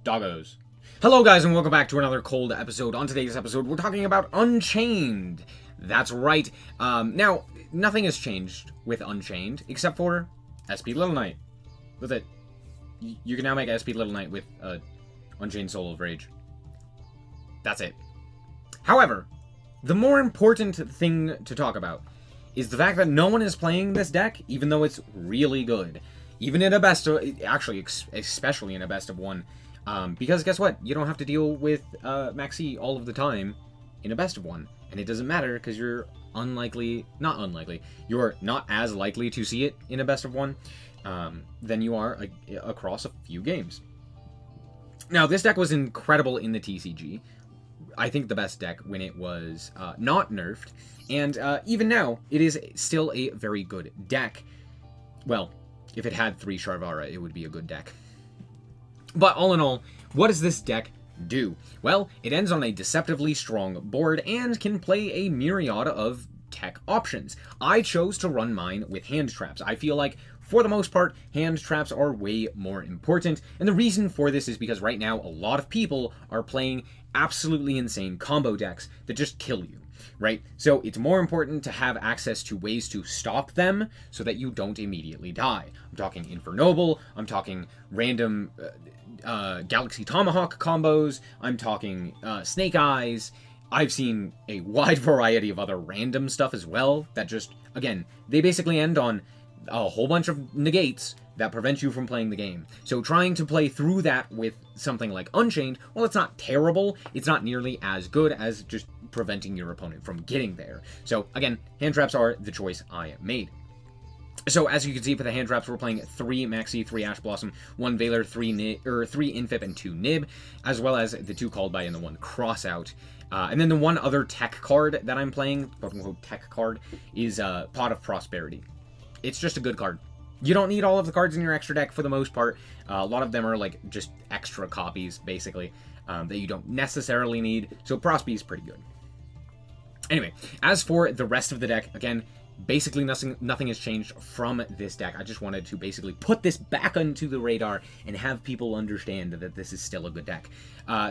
Doggos. Hello guys and welcome back to another cold episode. On today's episode we're talking about Unchained. That's right. Now, nothing has changed with Unchained except for SP Little Knight. With it, you can now make SP Little Knight with Unchained Soul of Rage. That's it. However, the more important thing to talk about is the fact that no one is playing this deck, even though it's really good. Even in a best of... Actually, especially in a best of one. Because guess what? You don't have to deal with Maxi all of the time in a best of one. And it doesn't matter because you're you're not as likely to see it in a best of one than you are across a few games. Now, this deck was incredible in the TCG. I think the best deck when it was not nerfed. And even now, it is still a very good deck. Well, if it had 3 Sharvara, it would be a good deck. But all in all, what does this deck do? Well, it ends on a deceptively strong board and can play a myriad of tech options. I chose to run mine with hand traps. I feel like, for the most part, hand traps are way more important. And the reason for this is because right now, a lot of people are playing absolutely insane combo decks that just kill you. Right? So it's more important to have access to ways to stop them so that you don't immediately die. I'm talking Infernoble, I'm talking random Galaxy Tomahawk combos, I'm talking Snake Eyes. I've seen a wide variety of other random stuff as well that just, again, they basically end on a whole bunch of negates that prevent you from playing the game. So trying to play through that with something like Unchained, well, it's not terrible. It's not nearly as good as just preventing your opponent from getting there. So again, hand traps are the choice I made. So as you can see for the hand traps, we're playing 3 Maxi, 3 Ash Blossom, 1 Valor, 3 Infip, and 2 Nib, as well as the 2 Called By and the 1 Crossout. And then the one other tech card that I'm playing, quote-unquote tech card, is Pot of Prosperity. It's just a good card. You don't need all of the cards in your extra deck for the most part. A lot of them are like just extra copies, basically, that you don't necessarily need. So Prosby is pretty good. Anyway, as for the rest of the deck, again, basically nothing has changed from this deck. I just wanted to basically put this back onto the radar and have people understand that this is still a good deck.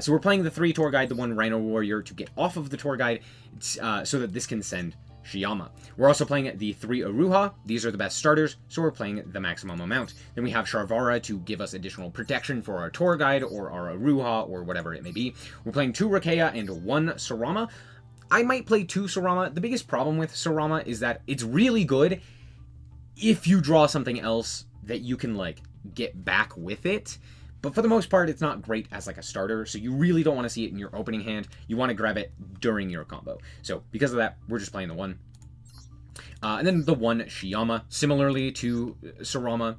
So we're playing the 3 Tour Guide, the 1 Rhino Warrior to get off of the Tour Guide so that this can send Shiyama. We're also playing the 3 Aruha. These are the best starters, so we're playing the maximum amount. Then we have Sharvara to give us additional protection for our Tour Guide or our Aruha or whatever it may be. We're playing 2 Rakeya and 1 Sarama. I might play 2 Sarama. The biggest problem with Sarama is that it's really good if you draw something else that you can, like, get back with it. But for the most part, it's not great as, like, a starter, so you really don't want to see it in your opening hand. You want to grab it during your combo. So, because of that, we're just playing the 1. And then the 1 Shiyama, similarly to Sarama.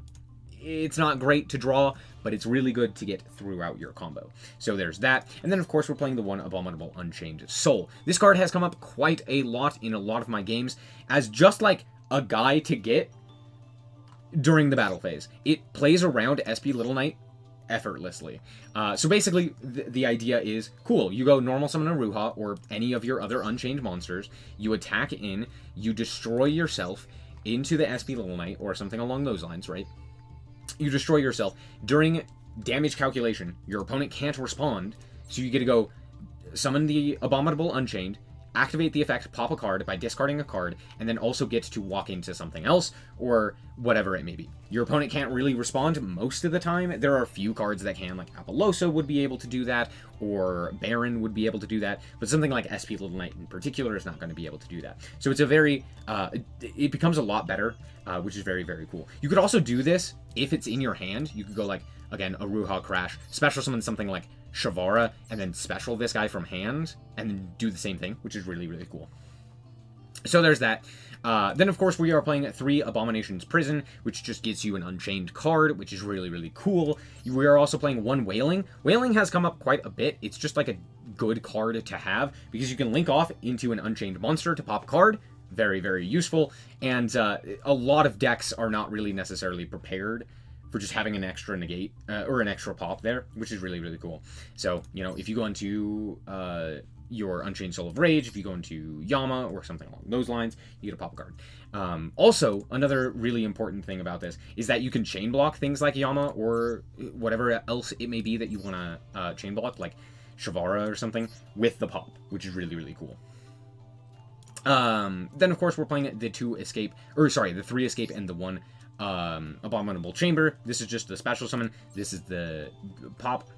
It's not great to draw, but it's really good to get throughout your combo. So there's that. And then, of course, we're playing the 1 Abominable Unchained Soul. This card has come up quite a lot in a lot of my games as just like a guy to get during the battle phase. It plays around SP Little Knight effortlessly. So basically, the idea is, cool, you go normal summon Aruha or any of your other Unchained monsters, you attack in, you destroy yourself into the SP Little Knight or something along those lines, right? You destroy yourself. During damage calculation, your opponent can't respond, so you get to go summon the Abominable Unchained, activate the effect, pop a card by discarding a card, and then also get to walk into something else, or whatever it may be. Your opponent can't really respond most of the time. There are a few cards that can, like Apollosa would be able to do that, or Baron would be able to do that, but something like SP Little Knight in particular is not going to be able to do that. So it's a very, it becomes a lot better, which is very, very cool. You could also do this if it's in your hand. You could go like, again, Aruha Crash, special summon something like Shavara, and then special this guy from hand, and then do the same thing, which is really, really cool. So there's that. Then, of course, we are playing 3 Abominations Prison, which just gets you an Unchained card, which is really, really cool. We are also playing 1 Wailing. Wailing has come up quite a bit. It's just like a good card to have, because you can link off into an Unchained monster to pop a card. Very, very useful. And a lot of decks are not really necessarily prepared for just having an extra negate, or an extra pop there, which is really, really cool. So, you know, if you go into your Unchained Soul of Rage. If you go into Yama or something along those lines, you get a pop a card. Also, another really important thing about this is that you can chain block things like Yama or whatever else it may be that you want to chain block, like Shavara or something, with the pop, which is really, really cool. Then, of course, we're playing the 3 escape, and the 1 Abominable Chamber. This is just the special summon. This is the pop.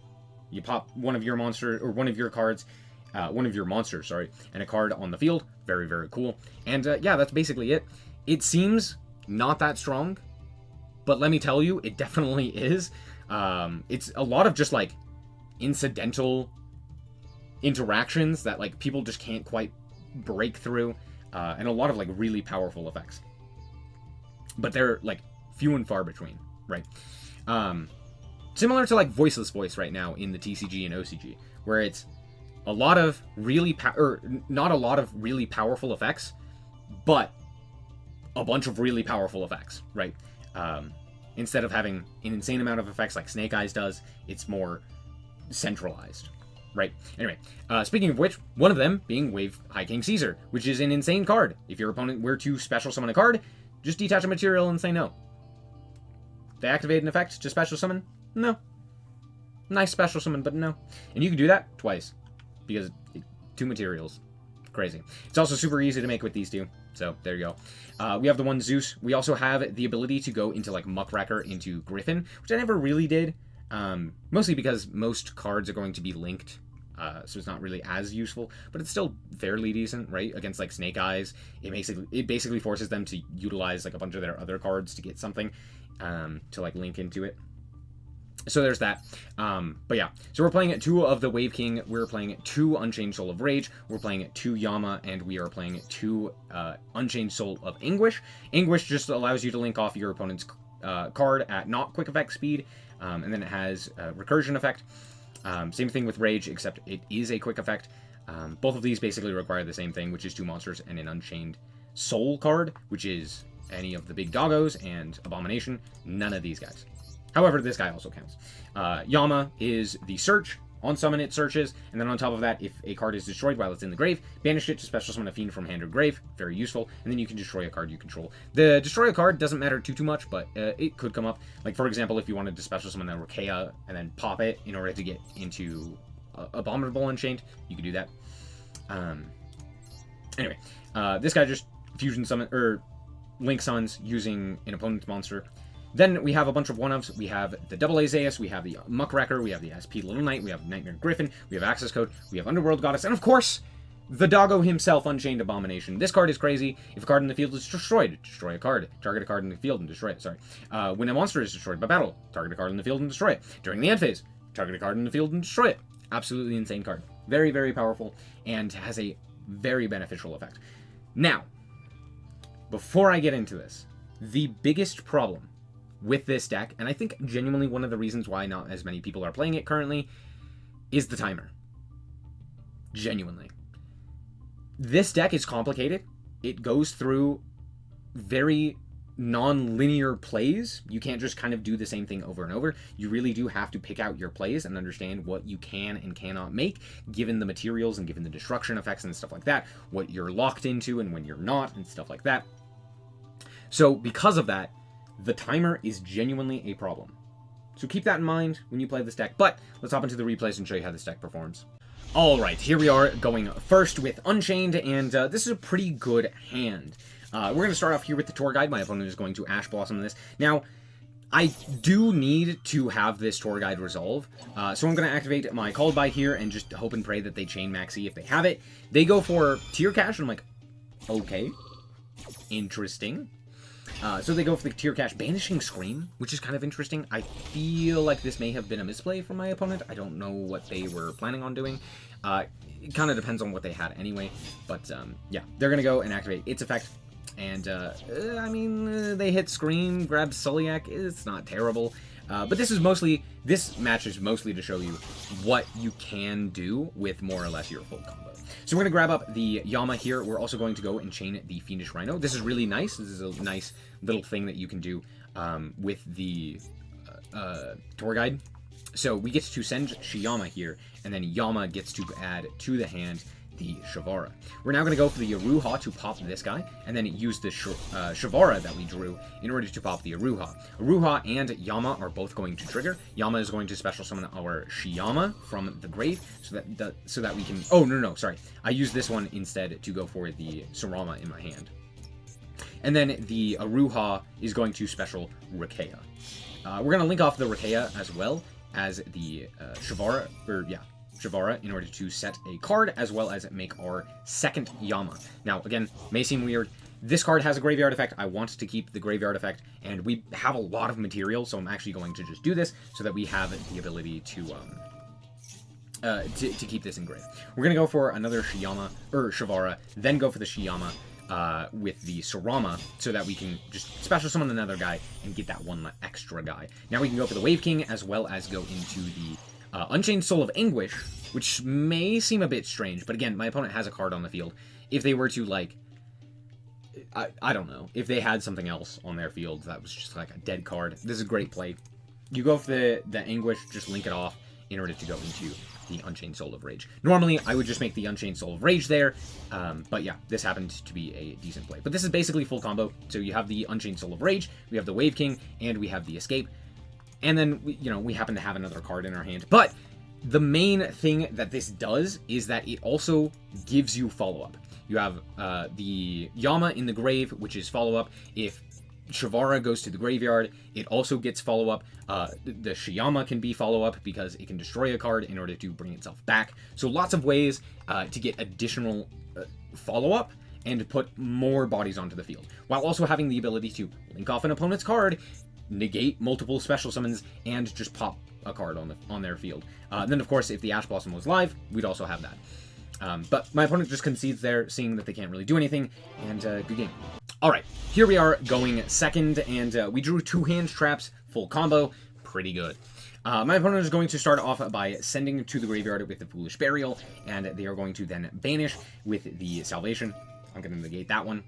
You pop one of your monsters, or one of your cards, one of your monsters, sorry, and a card on the field. Very, very cool. And yeah, that's basically it. It seems not that strong, but let me tell you, it definitely is. It's a lot of just like incidental interactions that like people just can't quite break through, and a lot of like really powerful effects. But they're like few and far between, right? Similar to like Voiceless Voice right now in the TCG and OCG, where it's a lot of really not a lot of really powerful effects, but a bunch of really powerful effects, right? Instead of having an insane amount of effects like SnowiKs does, it's more centralized, right? Anyway, speaking of which, one of them being Wave High King Caesar, which is an insane card. If your opponent were to special summon a card, just detach a material and say no. They activate an effect to special summon? No. Nice special summon, but no. And you can do that twice, because 2 materials. Crazy. It's also super easy to make with these 2, so there you go. We have the 1 Zeus. We also have the ability to go into like Muckracker into Griffin, which I never really did, mostly because most cards are going to be linked, so it's not really as useful, but it's still fairly decent, right? Against like SnowiKs, it basically forces them to utilize like a bunch of their other cards to get something, to like link into it. So there's that. But yeah, so we're playing 2 of the Wave King, we're playing 2 Unchained Soul of Rage, we're playing 2 Yama, and we are playing 2 Unchained Soul of Anguish. Anguish just allows you to link off your opponent's card at not quick effect speed, and then it has a recursion effect. Same thing with Rage, except it is a quick effect. Both of these basically require the same thing, which is 2 monsters and an Unchained Soul card, which is any of the big doggos and Abomination. None of these guys. However, this guy also counts. Yama is the search. On summon, it searches, and then on top of that, if a card is destroyed while it's in the grave, banish it to special summon a fiend from hand or grave. Very useful. And then you can destroy a card you control. The destroy a card doesn't matter too much, but it could come up. Like, for example, if you wanted to special summon a Rakea and then pop it in order to get into Abominable Unchained, you could do that. Anyway, this guy just fusion summon, or link summons using an opponent's monster. Then we have a bunch of one-ofs. We have the Double Azaius, we have the Muckracker, we have the SP Little Knight, we have Nightmare Griffin, we have Access Code, we have Underworld Goddess, and of course, the doggo himself, Unchained Abomination. This card is crazy. If a card in the field is destroyed, destroy a card. Target a card in the field and destroy it, sorry. When a monster is destroyed by battle, target a card in the field and destroy it. During the end phase, target a card in the field and destroy it. Absolutely insane card. Very, very powerful, and has a very beneficial effect. Now, before I get into this, the biggest problem with this deck, and I think genuinely one of the reasons why not as many people are playing it currently, is the timer. Genuinely. This deck is complicated. It goes through very non-linear plays. You can't just kind of do the same thing over and over. You really do have to pick out your plays and understand what you can and cannot make, given the materials and given the destruction effects and stuff like that, what you're locked into and when you're not, and stuff like that. So because of that, the timer is genuinely a problem. So keep that in mind when you play this deck, but let's hop into the replays and show you how this deck performs. Alright, here we are going first with Unchained, and this is a pretty good hand. We're going to start off here with the Tour Guide. My opponent is going to Ash Blossom this. Now, I do need to have this Tour Guide resolve, so I'm going to activate my Called By here and just hope and pray that they chain Maxi if they have it. They go for Tier Cash, and I'm like, okay, interesting. So they go for the Tier Cash Banishing Scream, which is kind of interesting. I feel like this may have been a misplay from my opponent. I don't know what they were planning on doing. It kind of depends on what they had anyway. But, yeah, they're going to go and activate its effect. And, I mean, they hit Scream, grab Sulliak. It's not terrible. But this match is mostly to show you what you can do with more or less your full combo. So we're going to grab up the Yama here. We're also going to go and chain the Fiendish Rhino. This is really nice. This is a nice little thing that you can do with the Tour Guide. So we get to send Shiyama here, and then Yama gets to add to the hand the Shavara. We're now going to go for the Aruha to pop this guy, and then use the Shavara that we drew in order to pop the Aruha. Aruha and Yama are both going to trigger. Yama is going to special summon our Shiyama from the grave, so that we can... Oh, no, sorry. I used this one instead to go for the Sarama in my hand. And then the Aruha is going to special Rikeya. We're going to link off the Rikeya as well as the Shavara, Shavara, in order to set a card, as well as make our second Yama. Now, again, may seem weird. This card has a graveyard effect. I want to keep the graveyard effect, and we have a lot of material, so I'm actually going to just do this so that we have the ability to keep this engraved. We're going to go for another Shavara, then go for the Shiyama with the Sarama, so that we can just special summon another guy and get that one extra guy. Now we can go for the Wave King, as well as go into the Unchained Soul of Anguish, which may seem a bit strange, but again, my opponent has a card on the field. If they were to, like, I don't know, if they had something else on their field that was just like a dead card, this is a great play. You go for the Anguish, just link it off in order to go into the Unchained Soul of Rage. Normally, I would just make the Unchained Soul of Rage there, but yeah, this happened to be a decent play. But this is basically full combo, so you have the Unchained Soul of Rage, we have the Wave King, and we have the Escape. And then, we happen to have another card in our hand. But the main thing that this does is that it also gives you follow-up. You have the Yama in the grave, which is follow-up. If Shavara goes to the graveyard, it also gets follow-up. The Shiyama can be follow-up because it can destroy a card in order to bring itself back. So lots of ways to get additional follow-up and put more bodies onto the field, while also having the ability to link off an opponent's card, negate multiple special summons, and just pop a card on their field. Then, of course, if the Ash Blossom was live, we'd also have that. But my opponent just concedes there, seeing that they can't really do anything, and good game. Alright, here we are going second, and we drew 2 hand traps, full combo, pretty good. My opponent is going to start off by sending to the graveyard with the Foolish Burial, and they are going to then banish with the Salvation. I'm going to negate that one.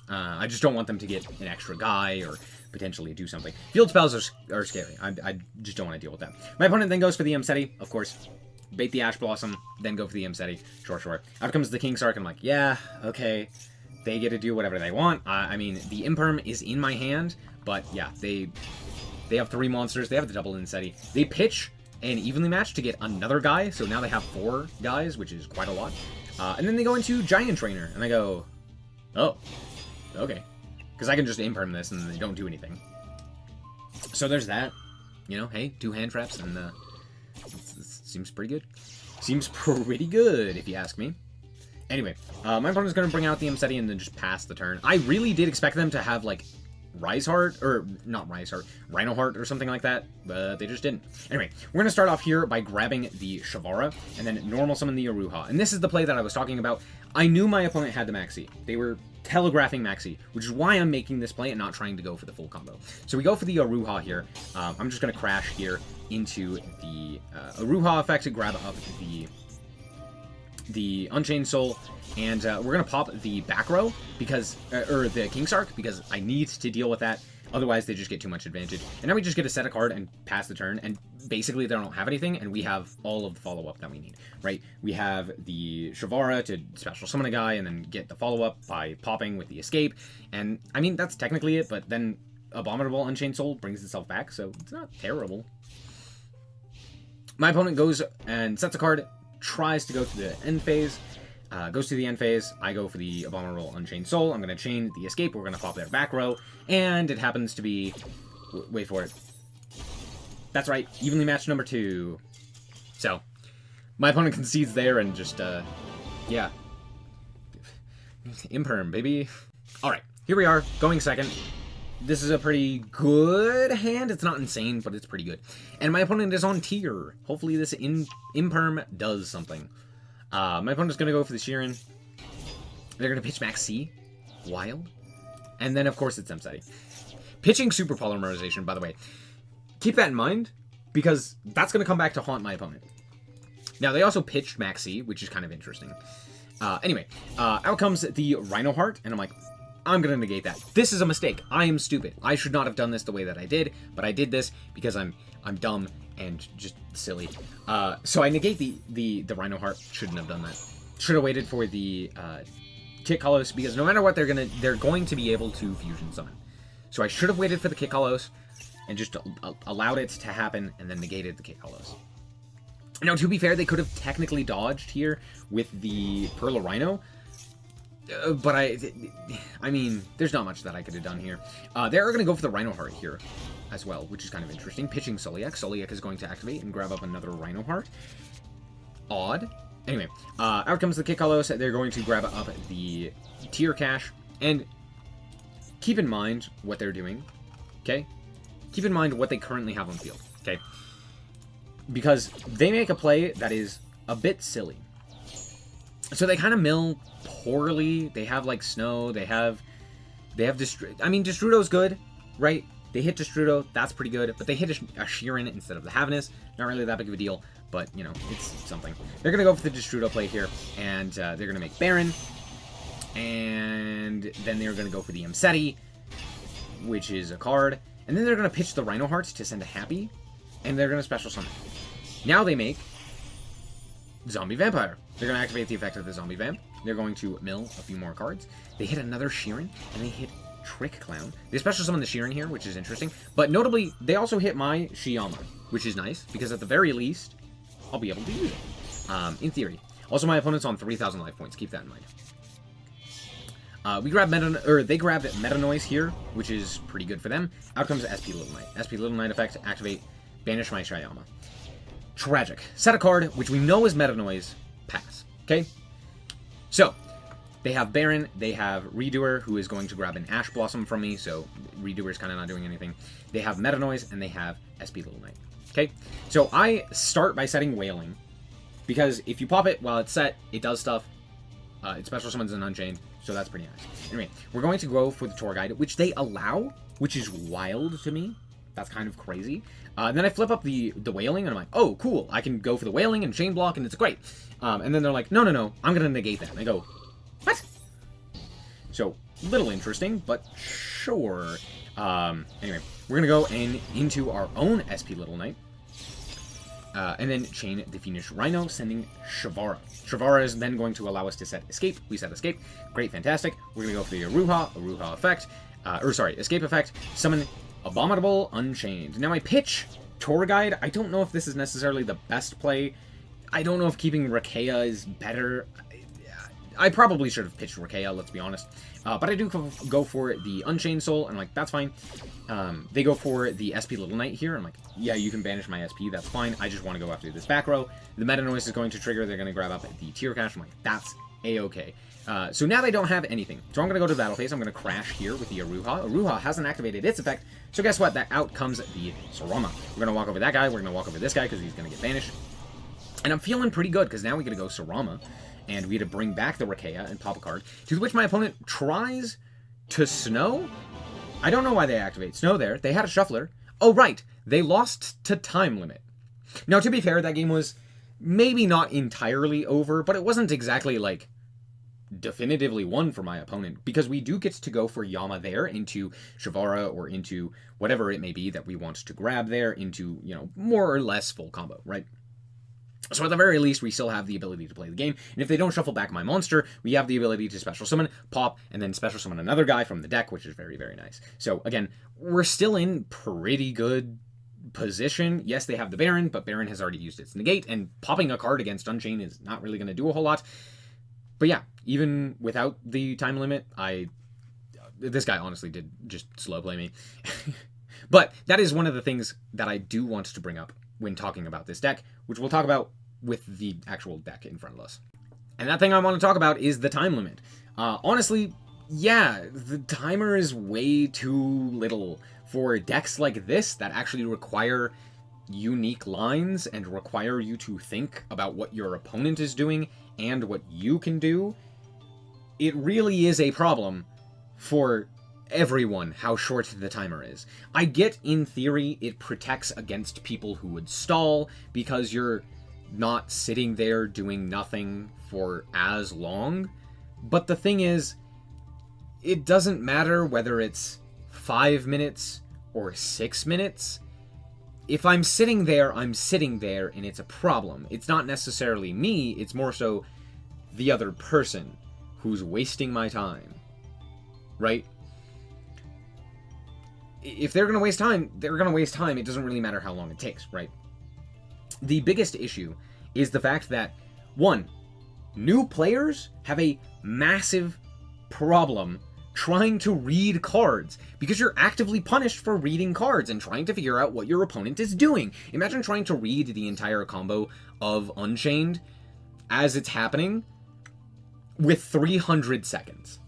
I just don't want them to get an extra guy, or potentially do something. Field spells are scary. I just don't want to deal with that. My opponent then goes for the Mseti, of course. Bait the Ash Blossom, then go for the Mseti. Sure. Out comes the King Sark. I'm like, yeah, okay. They get to do whatever they want. I mean, the Imperm is in my hand, but yeah, they have 3 monsters. They have the double Mseti. They pitch an evenly match to get another guy, so now they have 4 guys, which is quite a lot. And then they go into Giant Trainer, and I go, oh, okay. Because I can just Imperm this, and they don't do anything. So there's that. Hey, 2 hand traps, and it seems pretty good. Seems pretty good, if you ask me. Anyway, my opponent's going to bring out the Mseti and then just pass the turn. I really did expect them to have, like, Riseheart, or not Riseheart, Rhinoheart or something like that, but they just didn't. Anyway, we're going to start off here by grabbing the Shavara, and then normal summon the Aruha. And this is the play that I was talking about. I knew my opponent had the Maxi. They were telegraphing Maxi, which is why I'm making this play and not trying to go for the full combo. So we go for the Aruha here. I'm just going to crash here into the Aruha effect to grab up the Unchained Soul, and we're going to pop the back row, because, or the King Sark, because I need to deal with that. Otherwise, they just get too much advantage. And now we just get to set a card and pass the turn, and basically they don't have anything, and we have all of the follow-up that we need, right? We have the Shavara to special summon a guy, and then get the follow-up by popping with the Escape. And, I mean, that's technically it, but then Abominable Unchained Soul brings itself back, so it's not terrible. My opponent goes and sets a card, tries to go to the end phase, goes to the end phase. I go for the Abominable Unchained Soul. I'm going to chain the Escape. We're going to pop their back row, and it happens to be, wait for it. That's right, evenly matched number 2. So, my opponent concedes there, and just, yeah. Imperm, baby. Alright, here we are, going second. This is a pretty good hand. It's not insane, but it's pretty good. And my opponent is on tier. Hopefully this Imperm does something. My opponent's going to go for the Sheeran. They're going to pitch Max C. Wild. And then, of course, it's Mseti. Pitching Super Polymerization, by the way. Keep that in mind, because that's going to come back to haunt my opponent. Now, they also pitched Max C, which is kind of interesting. Anyway, out comes the Rhinoheart, and I'm like, I'm going to negate that. This is a mistake. I am stupid. I should not have done this the way that I did, but I did this because I'm I'm dumb and just silly. So I negate the Rhino Heart. Shouldn't have done that. Should have waited for the Kit Kalos, because no matter what, they're going to be able to fusion summon. So I should have waited for the Kit Kalos and just allowed it to happen and then negated the Kit Kalos. Now, to be fair, they could have technically dodged here with the Pearl Rhino, but I mean, there's not much that I could have done here. They're going to go for the Rhino Heart here as well, which is kind of interesting. Pitching SnowiKs. SnowiKs is going to activate and grab up another Rhino Heart. Odd. Anyway, out comes the Kit Kalos. They're going to grab up the Tier Cache, and keep in mind what they're doing, okay? Keep in mind what they currently have on field, okay? Because they make a play that is a bit silly. So they kind of mill poorly. They have, like, Snow. They have I mean, Destrudo's good, right? They hit Destrudo. That's pretty good. But they hit a Sheeran instead of the Havanus. Not really that big of a deal, but, you know, it's something. They're going to go for the Destrudo play here, and they're going to make Baron. And then they're going to go for the Mseti, which is a card. And then they're going to pitch the Rhino Hearts to send a Happy, and they're going to special summon. Now they make Zombie Vampire. They're going to activate the effect of the Zombie Vamp. They're going to mill a few more cards. They hit another Sheeran, and they hit Trick Clown. They special summon the Sheeran here, which is interesting. But notably, they also hit my Shiyama, which is nice, because at the very least, I'll be able to use it. In theory. Also, my opponent's on 3,000 life points. Keep that in mind. They grab Meta Noise here, which is pretty good for them. Out comes SP Little Knight. SP Little Knight effect, activate, banish my Shiyama. Tragic. Set a card, which we know is Meta Noise, pass. Okay? So, they have Baron, they have Redoer, who is going to grab an Ash Blossom from me, so Redoer's kind of not doing anything. They have Meta Noise, and they have SP Little Knight. Okay? So, I start by setting Wailing, because if you pop it while it's set, it does stuff. It special summons an Unchained, so that's pretty nice. Anyway, we're going to go for the Tour Guide, which they allow, which is wild to me. That's kind of crazy. Then I flip up the Wailing, and I'm like, oh, cool. I can go for the Wailing and Chain Block, and it's great. And then they're like, no, I'm going to negate that. And I go, what? So, little interesting, but sure. Anyway, we're going to go into our own SP Little Knight. And then chain the Fiendish Rhino, sending Shavara. Shavara is then going to allow us to set Escape. We set Escape. Great, fantastic. We're going to go for the Aruha effect. Escape effect. Summon Abominable Unchained. Now I pitch Tour Guide. I don't know if this is necessarily the best play. I don't know if keeping Rakea is better. I probably should have pitched Rakea, let's be honest. But I do go for the Unchained Soul, and I'm like, that's fine. They go for the SP Little Knight here. I'm like, yeah, you can banish my SP, that's fine. I just want to go after this back row. The Meta Noise is going to trigger. They're going to grab up the Tier Cache. I'm like, that's A-okay. So now they don't have anything. So I'm going to go to the battle phase. I'm going to crash here with the Aruha. Aruha hasn't activated its effect. So guess what? Out comes the Sarama. We're going to walk over that guy. We're going to walk over this guy because he's going to get banished. And I'm feeling pretty good because now we get to go Sarama. And we had to bring back the Rakea and pop a card. To which my opponent tries to Snow. I don't know why they activate Snow there. They had a Shuffler. Oh, right. They lost to Time Limit. Now, to be fair, that game was maybe not entirely over, but it wasn't exactly, like, definitively won for my opponent, because we do get to go for Yama there into Shavara or into whatever it may be that we want to grab there into, you know, more or less full combo, right? So at the very least, we still have the ability to play the game. And if they don't shuffle back my monster, we have the ability to special summon, pop, and then special summon another guy from the deck, which is very, very nice. So again, we're still in pretty good position. Yes, they have the Baron, but Baron has already used its negate, and popping a card against Unchained is not really going to do a whole lot. But yeah, even without the time limit, this guy honestly did just slow play me. But that is one of the things that I do want to bring up when talking about this deck, which we'll talk about with the actual deck in front of us. And that thing I want to talk about is the time limit. Honestly, yeah, the timer is way too little for decks like this that actually require unique lines and require you to think about what your opponent is doing and what you can do. It really is a problem for everyone how short the timer is. I get, in theory, it protects against people who would stall because you're not sitting there doing nothing for as long. But the thing is, it doesn't matter whether it's 5 minutes or 6 minutes. if I'm sitting there, I'm sitting there, and it's a problem. It's not necessarily me, it's more so the other person who's wasting my time, right? If they're going to waste time, they're going to waste time. It doesn't really matter how long it takes, right? The biggest issue is the fact that, one, new players have a massive problem trying to read cards, because you're actively punished for reading cards and trying to figure out what your opponent is doing. Imagine trying to read the entire combo of Unchained as it's happening with 300 seconds.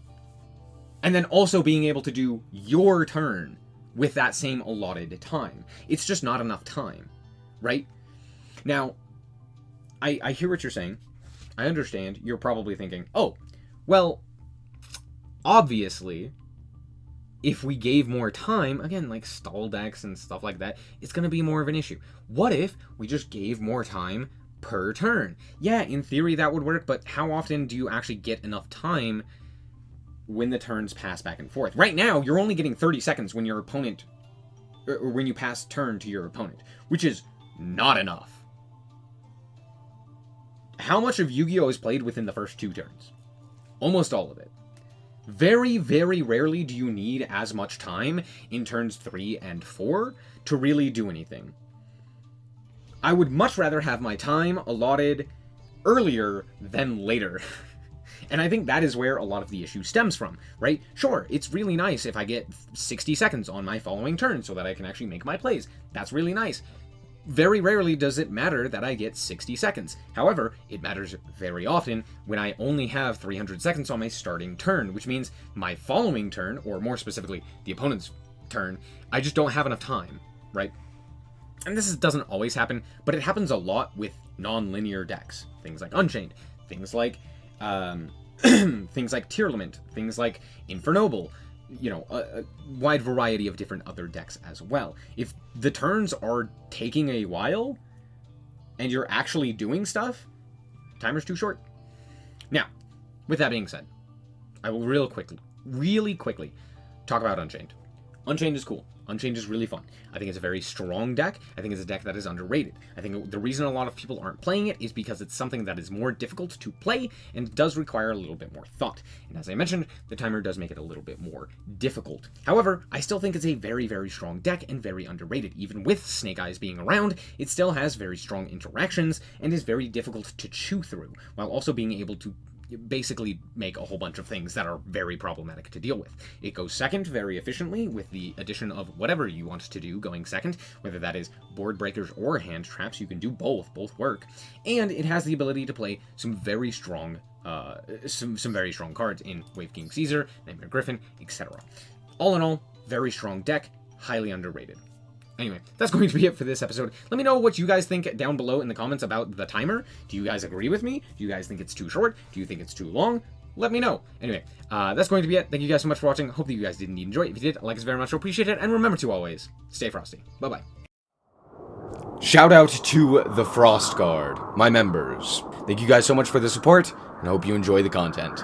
And then also being able to do your turn with that same allotted time. It's just not enough time, right? Now, I hear what you're saying. I understand. You're probably thinking, oh, well, obviously, if we gave more time, again, like stall decks and stuff like that, it's going to be more of an issue. What if we just gave more time per turn? Yeah, in theory that would work, but how often do you actually get enough time when the turns pass back and forth? Right now, you're only getting 30 seconds when your opponent, or when you pass turn to your opponent, which is not enough. How much of Yu-Gi-Oh! Is played within the first 2 turns? Almost all of it. Very, very rarely do you need as much time in turns 3 and 4 to really do anything. I would much rather have my time allotted earlier than later. And I think that is where a lot of the issue stems from, right? Sure, it's really nice if I get 60 seconds on my following turn so that I can actually make my plays. That's really nice. Very rarely does it matter that I get 60 seconds. However, it matters very often when I only have 300 seconds on my starting turn, which means my following turn, or more specifically, the opponent's turn, I just don't have enough time, right? And this doesn't always happen, but it happens a lot with non-linear decks. Things like Unchained, things like things like Tearlament, things like Infernoble, you know, a wide variety of different other decks as well. If the turns are taking a while and you're actually doing stuff, timer's too short. Now, with that being said, I will really quickly talk about Unchained. Unchained is cool. Unchained is really fun. I think it's a very strong deck. I think it's a deck that is underrated. I think the reason a lot of people aren't playing it is because it's something that is more difficult to play and does require a little bit more thought. And as I mentioned, the timer does make it a little bit more difficult. However, I still think it's a very, very strong deck and very underrated. Even with Snake Eyes being around, it still has very strong interactions and is very difficult to chew through, while also being able to basically make a whole bunch of things that are very problematic to deal with. It goes second very efficiently with the addition of whatever you want to do going second, whether that is board breakers or hand traps. You can do both work. And it has the ability to play some very strong some very strong cards in Wave King Caesar, Nightmare Griffin, etc. All in all, very strong deck, highly underrated. Anyway, that's going to be it for this episode. Let me know what you guys think down below in the comments about the timer. Do you guys agree with me? Do you guys think it's too short? Do you think it's too long? Let me know. Anyway, that's going to be it. Thank you guys so much for watching. Hope that you guys did indeed enjoy it. If you did, like us very much. I appreciate it. And remember to always stay frosty. Bye-bye. Shout out to the Frost Guard, my members. Thank you guys so much for the support, and I hope you enjoy the content.